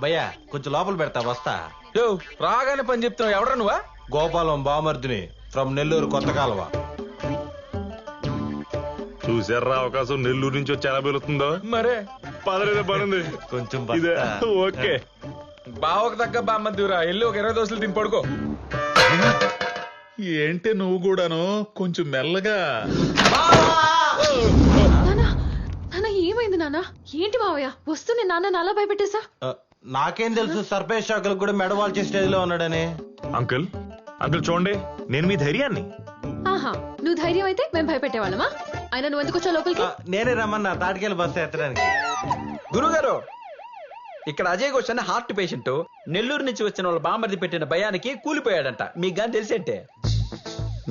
భయ్యా కొంచెం లోపల పెడతా వస్తా. యో రాగానే పని చెప్తున్నావు, ఎవడరా నువ్వా? గోపాలం బామర్దిని ఫ్రమ్ నెల్లూరు కొత్త కాలువ. చూసారా అవకాశం, నెల్లూరు నుంచి వచ్చి ఎలా వెళుతుందో. మరే పదరేదో పనుంది కొంచెం ఇదే. బస్తా. ఓకే బావకు తగ్గ బామ్మద్దురా, వెళ్ళి ఒక 20 దోశలు తిని పడుకో. ఏంటి నువ్వు కూడాను కొంచెం మెల్లగా. నానా నాన్న ఏమైంది నాన్న? ఏంటి మావయ్య వస్తూనే నాన్న అలా భయపెట్టేశా? నాకేం తెలుసు సర్పేష్ షాకులకు కూడా మెడవాల్చే స్టేజ్ లో ఉన్నాడని. అంకుల్ అంకుల్ చూడండి, నేను మీ ధైర్యాన్ని. ఆహా, నువ్వు ధైర్యం అయితే మేము భయపెట్టేవాళ్ళమా? ఆయన నువ్వు ఎందుకు వచ్చావు లోపలికి? నేనే రమ్మన్నా తాటికెళ్ళి బస్సు ఎత్తడానికి. గురుగారు, ఇక్కడ అజయ్ ఘోష్ అనే హార్ట్ పేషెంట్ నెల్లూరు నుంచి వచ్చిన వాళ్ళ బామర్ది పెట్టిన భయానికి కూలిపోయాడంట. మీకు గాని తెలిసేంటే.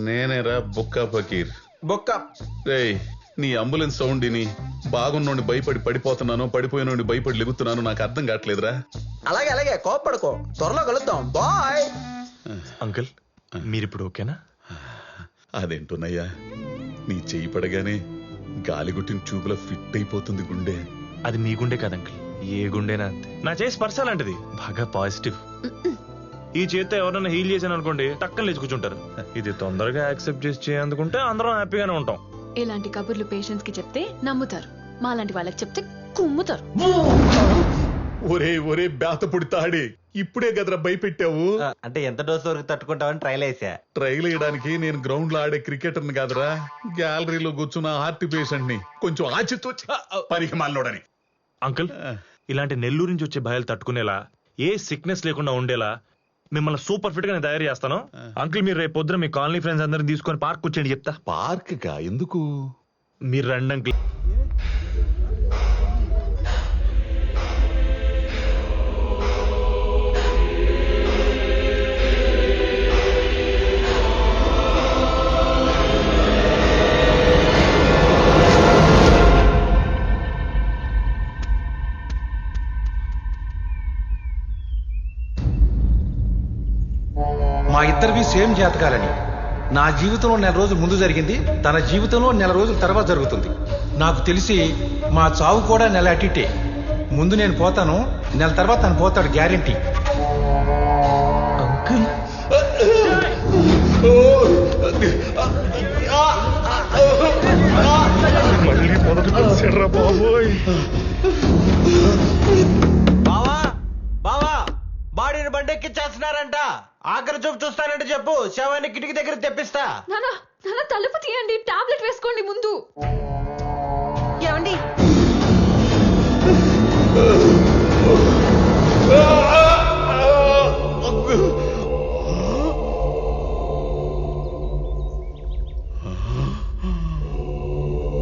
నేనేరా బుక్కా ఫకీర్. బొక్క రేయ్, నీ అంబులెన్స్ సౌండ్ ని బాగున్నోడిని భయపడి పడిపోతున్నాను, పడిపోయినోడిని భయపడి లెగుతున్నాను, నాకు అర్థం కావట్లేదురా. అలాగే అలాగే కోప్పడుకో, త్వరలో కలుద్దాం. బాయ్. అంకుల్ మీరిప్పుడు ఓకేనా? అదేంటోనయ్యా, నీ చెయ్యి పడగానే గాలిగుట్టిన ట్యూబ్లో ఫిట్ అయిపోతుంది గుండె. అది మీ గుండె కాదు అంకుల్, ఏ గుండెనా అంతే. నా చేసి స్పర్శ లాంటిది, బాగా పాజిటివ్. ఈ చేత్తో ఎవరైనా హీల్ చేశాను అనుకోండి, టక్కన లేచి కూర్చుంటారు. ఇది తొందరగా యాక్సెప్ట్ చేసి చేయందుకుంటే అందరం హ్యాపీగానే ఉంటాం. ఇలాంటి కబుర్లు పేషెంట్స్ కి చెప్తే నమ్ముతారు, మాలాంటి వాళ్ళకి చెప్తే కుమ్ముతారు. ఒరే ఒరే బేతపుడి తాడి, ఇప్పుడే గదరా భయపెట్టావు. అంటే ఎంత డోస్ వరకు తట్టుకుంటావని ట్రైల్ వేసా. ట్రైల్ వేయడానికి నేను గ్రౌండ్ లో ఆడే క్రికెటర్ని కాదురా, గ్యాలరీలో కూర్చున్న హార్ట్ పేషెంట్ ని. కొంచెం ఆచితూచి పనికి మాలోడని. అంకుల్ ఇలాంటి నెల్లూరు నుంచి వచ్చే భయాలు తట్టుకునేలా, ఏ సిక్నెస్ లేకుండా ఉండేలా మిమ్మల్ని సూపర్ ఫిట్ గా నేను తయారు చేస్తాను. అంకుల్ మీరు రేపు పొద్దున మీ కాలనీ ఫ్రెండ్స్ అందరిని తీసుకొని పార్క్ కూర్చోండి, చెప్తా. పార్క్ గా ఎందుకు? మీరు రండి అంకుల్. మా ఇద్దరివి సేమ్ జాతకాలని. నా జీవితంలో నెల రోజులు ముందు జరిగింది, తన జీవితంలో నెల రోజుల తర్వాత జరుగుతుంది. నాకు తెలిసి మా చావు కూడా నెల అటిటే. ముందు నేను పోతాను, నెల తర్వాత తను పోతాడు, గ్యారెంటీ. అంకుల్ మళ్ళీ మొదటి కలిసారా బాబోయ్. బావా బావా బాడీని బండెక్కిచ్చేస్తున్నారంట. ఆఖరి చూపు చూస్తానంటే చెప్పు, శవాన్ని కిటికీ దగ్గర తెప్పిస్తా. నానా నాన్న తలుపు తీయండి, టాబ్లెట్ వేసుకోండి ముందు. ఏమండి,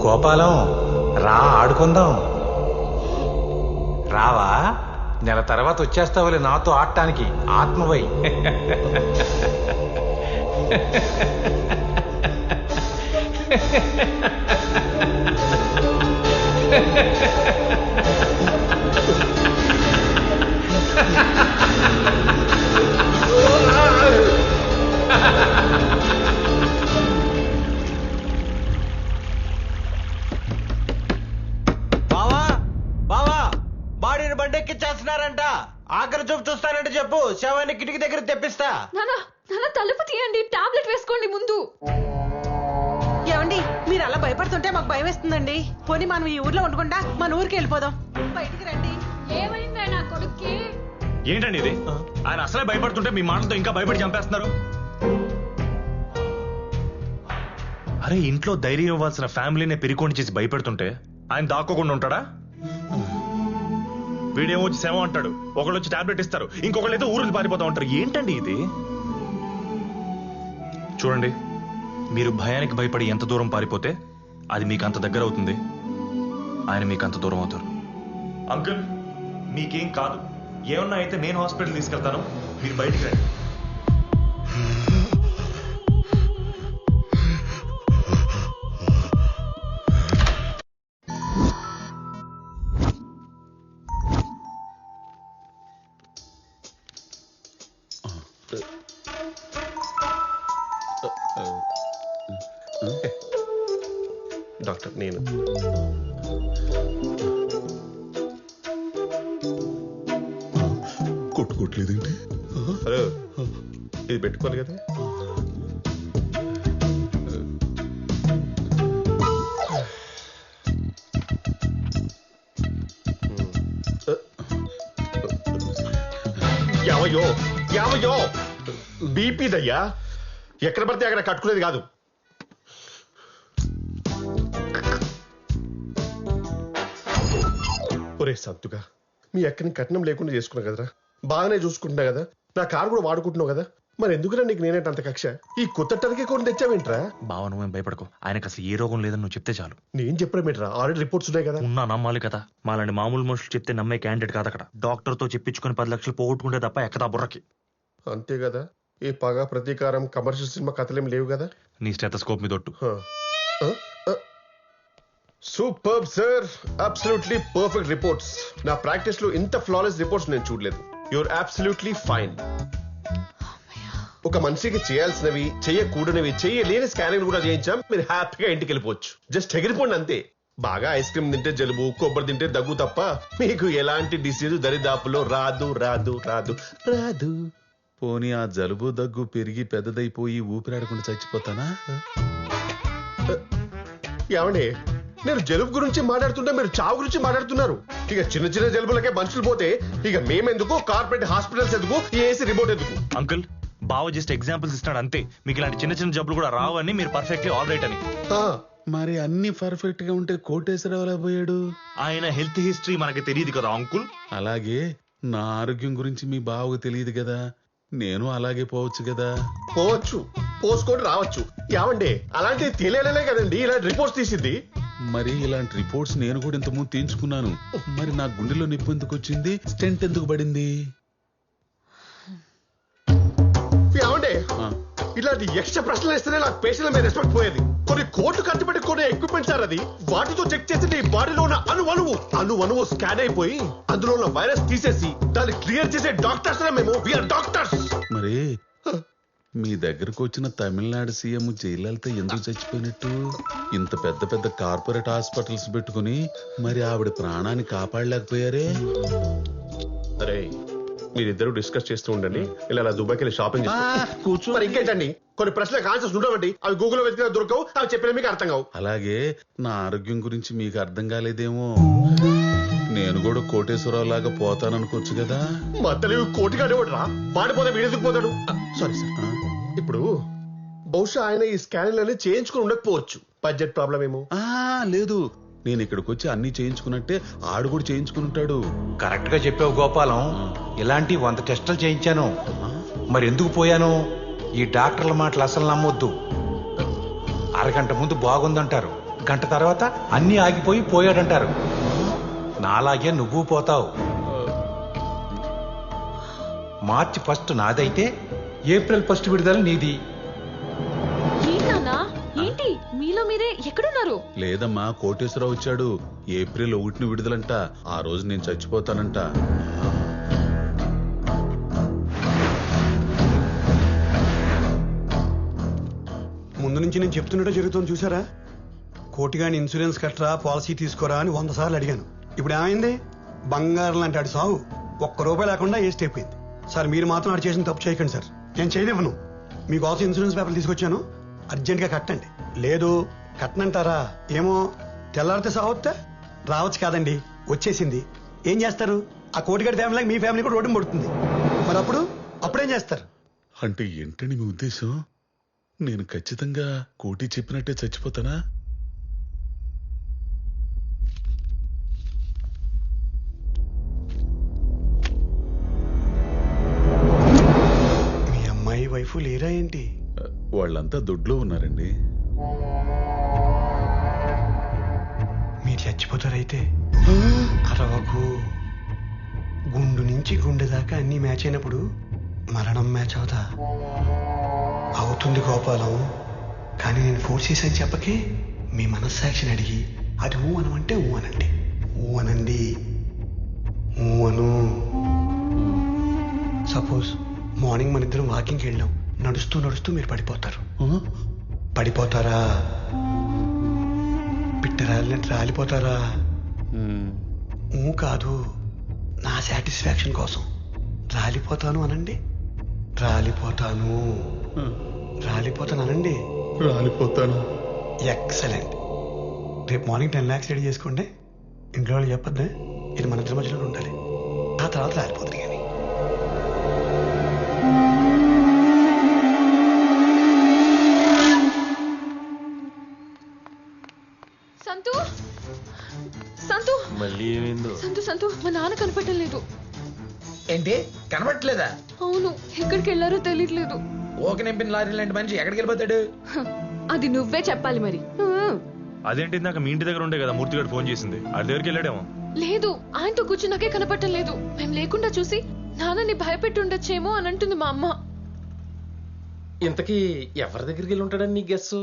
గోపాలం రా, ఆడుకుందాం. రావా? నెల తర్వాత వచ్చేస్తావులే నాతో ఆడటానికి, ఆత్మవై. బావా బావా బాడీని బండెక్కిచ్చేస్తున్నారంట. ఆఖరి చూపు చూస్తానంటే చెప్పు, శవాన్ని కిటికీ దగ్గర తెప్పిస్తా. నానా నాన్న తలుపు తీయండి, టాబ్లెట్ వేసుకోండి ముందు. ఏమండి, మీరు అలా భయపడుతుంటే మాకు భయం వేస్తుందండి. పోనీ మనం ఈ ఊర్లో ఉండకుండా మన ఊరికి వెళ్ళిపోదాం. బయటికి రండి. ఏమైందా నా కొడుక్కి? ఏంటండి ఇది? ఆయన అసలే భయపడుతుంటే మీ మాటలతో ఇంకా భయపడి చంపేస్తున్నారు. అరే ఇంట్లో ధైర్యం ఇవ్వాల్సిన ఫ్యామిలీనే పెరికోండి చేసి భయపెడుతుంటే ఆయన దాక్కోకుండా ఉంటాడా? వీడేమో వచ్చి శవం అంటాడు, ఒకళ్ళు వచ్చి టాబ్లెట్ ఇస్తారు, ఇంకొకళ్ళు అయితే ఊరులు పారిపోతా ఉంటారు. ఏంటండి ఇది? చూడండి, మీరు భయానికి భయపడి ఎంత దూరం పారిపోతే అది మీకు అంత దగ్గర అవుతుంది, ఆయన మీకు అంత దూరం అవుతారు. అంకుల్ మీకేం కాదు, ఏమన్నా అయితే నేను హాస్పిటల్ తీసుకెళ్తాను, మీరు బయటికి రండి. డాక్టర్ నేను కొట్టలేదేంటి? హలో, ఇది పెట్టుకోవాలి కదా. యావయ్యో యావయ్యో, బీపీదయ్యా, ఎక్కడ పడితే అక్కడ కట్టుకునేది కాదు. ఒరే సత్తుగా, మీ అక్కని కట్నం లేకుండా చేసుకున్నా కదరా, బాగానే చూసుకుంటున్నా కదా, నా కారు కూడా వాడుకుంటున్నావు కదా, మరి ఎందుకురా నీకు నేనేంట అంత కక్ష? ఈ కొత్త టర్కీ కొని తెచ్చావేంట్రా? బావ నువ్వేం భయపడకు, ఆయనకు అసలు ఏ రోగం లేదని నువ్వు చెప్తే చాలు. నేను చెప్పడమేంట్రా, ఆల్రెడీ రిపోర్ట్స్ ఉన్నాయి కదా. ఉన్నా నమ్మాలి కదా, మాలాంటి మామూలు మనుషులు చెప్తే నమ్మే క్యాండిడేట్ కాదు అక్కడ. డాక్టర్ తో చెప్పించుకుని 10 లక్షలు పోగొట్టుకుంటే తప్ప ఎక్కదా బుర్రకి. అంతే కదా, ఈ పగ ప్రతీకారం కమర్షియల్ సినిమా కథలేం లేవు కదా. నీ స్టెథోస్కోప్ మీద ఒట్టు. Super sir, absolutely perfect reports. నా ప్రాక్టీస్ లో ఇంత ఫ్లాలెస్ రిపోర్ట్స్ నేను చూడలేదు. Your absolutely fine. ఒక మనిషికి చేయాల్సినవి, చేయకూడనివి, చేయలేని స్కానింగ్ కూడా చేయించాం. మీరు హ్యాపీగా ఇంటికి వెళ్ళిపోవచ్చు. జస్ట్ ఎగిరిపోండి అంతే. బాగా ఐస్ క్రీమ్ తింటే జలుబు, కొబ్బరి తింటే దగ్గు తప్ప మీకు ఎలాంటి డిసీజ్ దరిదాపులో రాదు రాదు రాదు రాదు. పోనీ ఆ జలుబు దగ్గు పెరిగి పెద్దదైపోయి ఊపిరాడకుండా చచ్చిపోతానా? ఏమండి, నేను జలుబు గురించి మాట్లాడుతుంటే మీరు చావు గురించి మాట్లాడుతున్నారు. ఇక చిన్న చిన్న జలుబులకే మనుషులు పోతే ఇక మేమెందుకు, కార్పొరేట్ హాస్పిటల్స్ ఎందుకు, ఏసీ రిమోట్ ఎందుకు? అంకుల్, బావ జస్ట్ ఎగ్జాంపుల్స్ ఇస్తాడు అంతే. మీకు ఇలాంటి చిన్న చిన్న జబ్బులు కూడా రావని, మీరు పర్ఫెక్ట్లీ ఆల్ రైట్ అని. మరి అన్ని పర్ఫెక్ట్ గా ఉంటే కోటేశ్వరరావు పోయాడు. ఆయన హెల్త్ హిస్టరీ మనకి తెలియదు కదా అంకుల్. అలాగే నా ఆరోగ్యం గురించి మీ బావకు తెలియదు కదా, నేను అలాగే పోవచ్చు కదా. పోవచ్చు, పోసుకొని రావచ్చు. ఏమండి, అలాంటివి తెలియలే కదండి ఇలాంటి రిపోర్ట్స్ తీసింది. మరి ఇలాంటి రిపోర్ట్స్ నేను కూడా ఇంతకుముందు తీయించుకున్నాను. మరి నా గుండెలో నొప్పి ఎందుకు వచ్చింది, స్టెంట్ ఎందుకు పడింది? ఏమండి, ఇలాంటి ఎక్స్ట్రా ప్రశ్నలు ఇస్తేనే నాకు పేషెంట్ల మీద రెస్పెక్ట్ పోయేది. కొన్ని కోట్లు ఖర్చు పెట్టి కొనే ఎక్విప్మెంట్ సార్ అది. వాటితో చెక్ చేసి నీ బాడీలో ఉన్న అణువు స్కాన్ అయిపోయి అందులో ఉన్న వైరస్ తీసేసి దాన్ని క్లియర్ చేసే డాక్టర్స్ మేము. We are doctors. మరి మీ దగ్గరకు వచ్చిన తమిళనాడు సీఎం జయలలిత ఎందుకు చచ్చిపోయినట్టు? ఇంత పెద్ద పెద్ద కార్పొరేట్ హాస్పిటల్స్ పెట్టుకుని మరి ఆవిడ ప్రాణాన్ని కాపాడలేకపోయారే? అరే, మీరిద్దరు డిస్కస్ చేస్తూ ఉండండి. ఇలా దుబాయ్కి వెళ్ళి షాపింగ్ కూర్చో. మరి ఇంకేంటండి, కొన్ని ప్రశ్నలకు ఆన్సర్స్ ఉండవండి. అవి గూగుల్లో వెతికినా దొరకవు, అవి చెప్పిన మీకు అర్థం కావు. అలాగే నా ఆరోగ్యం గురించి మీకు అర్థం కాలేదేమో. నేను కూడా కోటేశ్వరరావు లాగా పోతాననుకోవచ్చు కదా. మత్తలు కోటిగాడే రా, వాడిపోతే వీడెందుకు పోతాడు? Sorry sir. ఇప్పుడు బహుశా ఆయన ఈ స్కానింగ్ చేయించుకుని ఉండకపోవచ్చు. బడ్జెట్ ప్రాబ్లం ఏమో. లేదు, నేను ఇక్కడికి వచ్చి అన్ని చేయించుకున్నట్టే ఆడు కూడా చేయించుకుని ఉంటాడు. కరెక్ట్ గా చెప్పావు గోపాలం. ఇలాంటి 100 టెస్టులు చేయించాను. మరి ఎందుకు పోయాను? ఈ డాక్టర్ల మాటలు అసలు నమ్మొద్దు. అరగంట ముందు బాగుందంటారు, గంట తర్వాత అన్ని ఆగిపోయి పోయాడంటారు. నాలాగే నువ్వు పోతావు. మార్చి 1 నాదైతే ఏప్రిల్ 1 విడుదల నీది. ఏంటి మీలో మీరే ఎక్కడున్నారు? లేదమ్మా, కోటేశ్వరరావు వచ్చాడు. ఏప్రిల్ 1 విడుదలంట. ఆ రోజు నేను చచ్చిపోతానంట. ముందు నుంచి నేను చెప్తున్నట్టు జరుగుతుంది చూసారా? కోటిగాని ఇన్సూరెన్స్ కట్టరా, పాలసీ తీసుకోరా అని 100 సార్లు అడిగాను. ఇప్పుడు ఏమైంది? బంగారం లాంటి ఆడు సాగు ₹1 లేకుండా వేస్ట్ అయిపోయింది. సార్, మీరు మాత్రం ఆడు చేసిన తప్పు చేయకండి సార్. నేను చేయనివ్వను. మీకోసం ఇన్సూరెన్స్ పేపర్లు తీసుకొచ్చాను, అర్జెంట్గా కట్టండి. లేదు కట్టనంటారా? ఏమో, తెల్లారితే సావొత్తే రావచ్చు కాదండి, వచ్చేసింది. ఏం చేస్తారు? ఆ కోటిగాడి ఫ్యామిలీకి మీ ఫ్యామిలీ కూడా రోడ్డు పడుతుంది. మరి అప్పుడేం చేస్తారు? అంటే ఏంటని మీ ఉద్దేశం? నేను ఖచ్చితంగా కోటి చెప్పినట్టే చచ్చిపోతానా? మీ అమ్మాయి వైఫ్ లేరా ఏంటి? వాళ్ళంతా దొడ్లో ఉన్నారండి. మీరు చచ్చిపోతారైతే అరవకు. గుండు నుంచి గుండె దాకా అన్ని మ్యాచ్ అయినప్పుడు మరణం మ్యాచ్ అవుతా అవుతుంది గోపాలం. కానీ నేను ఫోర్స్ చేశాను చెప్పకే. మీ మనస్సాక్షిని అడిగి అది ఊ అనమంటే ఊ అనండి. ఊ అనండి, ఊ అను. సపోజ్ మార్నింగ్ మన ఇద్దరం వాకింగ్కి వెళ్ళాం. నడుస్తూ నడుస్తూ మీరు పడిపోతారు. పడిపోతారా? పిట్టరాలినట్టు రాలిపోతారా? ఊ కాదు, నా సాటిస్ఫాక్షన్ కోసం రాలిపోతాను అనండి. రాలిపోతాను. రాలిపోతాను అనండి. రాలిపోతాను. ఎక్సలెంట్. రేపు మార్నింగ్ 10 lakhs రెడీ చేసుకోండి. ఇంట్లో వాళ్ళు చెప్పొద్దే, ఇది మన ఇద్దరి మధ్యలో ఉండాలి. ఆ తర్వాత రాలిపోతుంది కానీ. సంతు సంతు మళ్ళీ ఏమైందో? సంతు సంతు మా నాన్న కనపడటం లేదు. ఏంటి కనబట్టలేదా? అవును, ఎక్కడికి వెళ్ళారో తెలియట్లేదు. ఓక నింపిన లారీ లాంటి మనిషి ఎక్కడికి వెళ్ళిపోతాడు? అది నువ్వే చెప్పాలి మరి. అదేంటి నాకు మీ ఇంటి దగ్గర ఉండే కదా మూర్తి గారు ఫోన్ చేసింది, అది దగ్గరికి వెళ్ళాడేమో. లేదు, ఆయనతో కూర్చున్నాకే కనపడటం లేదు. మేము లేకుండా చూసి నాన్నని భయపెట్టి ఉండొచ్చేమో అని అంటుంది మా అమ్మ. ఇంతకీ ఎవరి దగ్గరికి వెళ్ళి ఉంటాడని నీ గెస్సు?